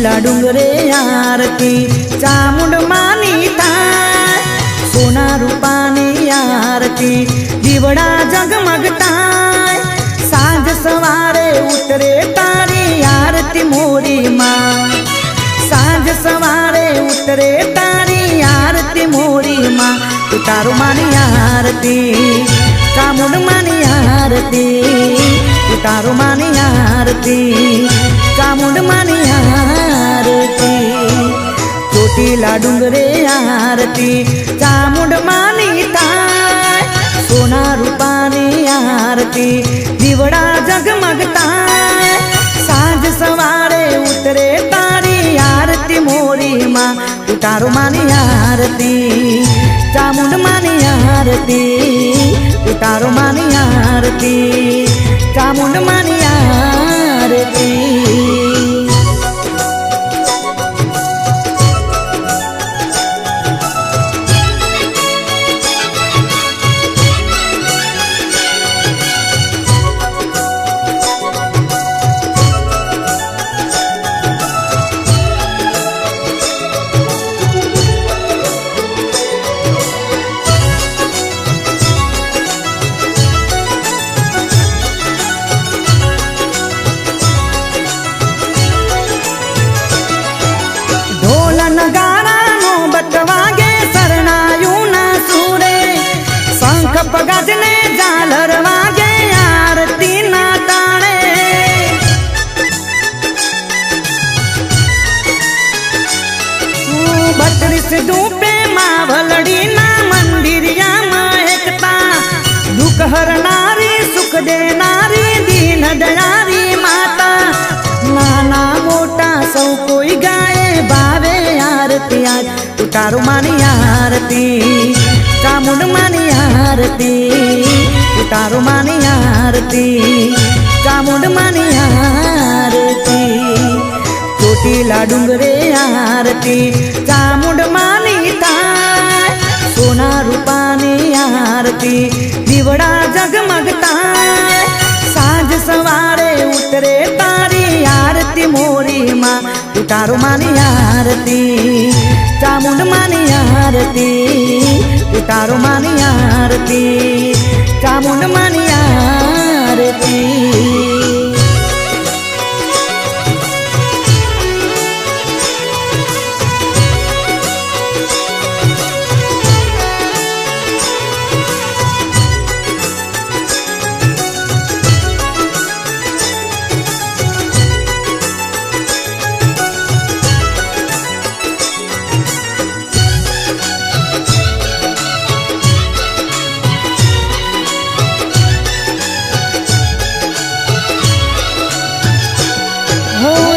ચોટીલા ડુંગરે આરતી ચામુંડ માની થાય, સોના રૂપાની આરતી દીવડા જગમગતા, સાંજ સવારે ઉતરે તારી આરતી મોરી માં, સાંજ સવારે ઉતરે તારી આરતી મોરી માં, ઉતારો માની આરતી ચામુંડ માની આરતી, ઉતારો માની આરતી ચામુંડ માની આરતી, ચોટીલા ડુંગરે આરતી ચામુંડ માની થાય, સોના રૂપાની આરતી દીવડા જગમગતા, સાંજ સવારે ઉતરે તારી આરતી મોરી માં, ઉતારો માની આરતી ચામુંડ માની આરતી, ઉતારો માની આરતી ચામુંડ માની આરતી। गजने झालर वागे आरती ना ताणे, बत्रीस धूपे मावलड़ी ना मंदिरिया महकता, दुख हरनारी सुख देनारी दीन दयारी माता, नाना मोटा सौ कोई गाए बावे आरती आज, उतारो मानी आरती चामुंड मानी आरती, उतारो मानी आरती चामुंड मानी आरती, ચોટીલા डुंगरे आरती चामुंड मानी थाय, सोना रूपानी आरती દીવડા जगमगता, साँझ सवारे उतरे तारी आरती मोरी माँ, उतारो मानी आरती चामुंड मानी आरती, उतारो मानी आरती चामुंड मानी आरती।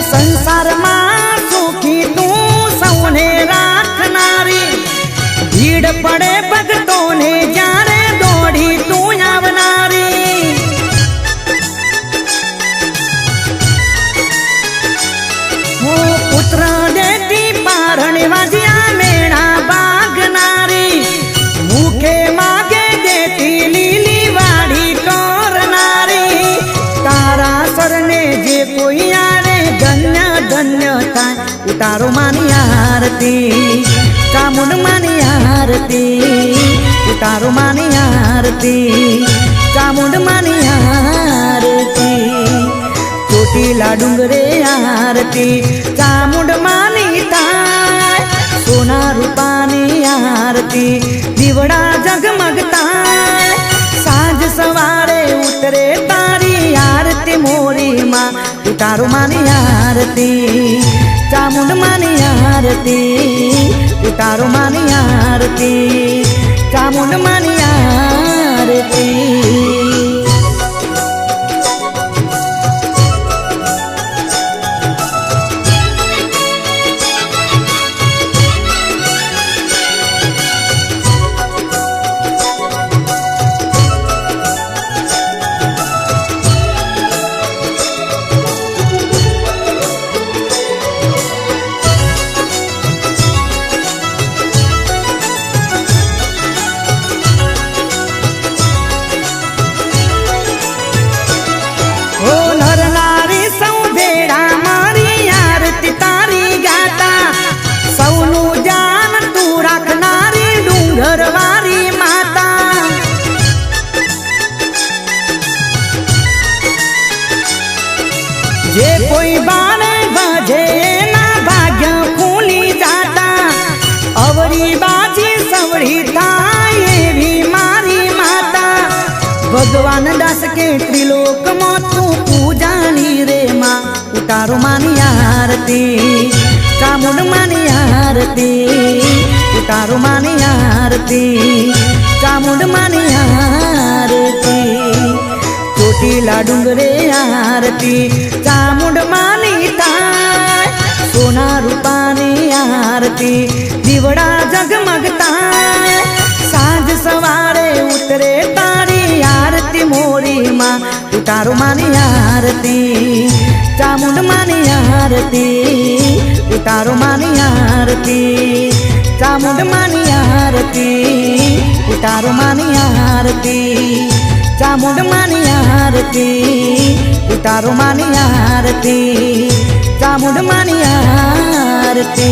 संसार में सुखी तू सौने राखनारी, भीड़ पड़े भगतों ने जारे दौड़ी तू आवनारी, वो पुत्र देती पारण वाजिया मेणा बागनारी, मुखे मागे देती लीली वाड़ी करनारी, तारा सरने जे कोई धन्य धन्य थाय, उतारो मानी आरती चामुंड मानी आरती, उतारो मानी आरती चामुंड मानी आरती, ચોટીલા ડુંગરે आरती चामुंड मानी थाय, सोना रूपानी आरती દીવડા जगमगता, साँझ सवारे उतरे तारी आरती मोरी माँ, उतारो मानी आरती चामुंड मानी आरती, उतारो मानी आरती चामुंड मानी आरती। भगवान दास के त्रिलोक में तू पूजानी रे माँ उतारो मानी आरती चामुंड मानी आरती उतारो मानी आरती चामुंड मानी आरती ચોટીલા ડુંગરે આરતી ચામુંડ માની થાય સોના રૂપાની આરતી દીવડા જગમગતા સાંજ સવારે ઉતરે તારી આરતી મોરી માં ઉતારો માની આરતી ચામુંડ માની આરતી ઉતારો માની આરતી ચામુંડ માની આરતી ઉતારો માની આરતી चामुंड मानी आरती उतारो मानी आरती चामुंड मानी आरती।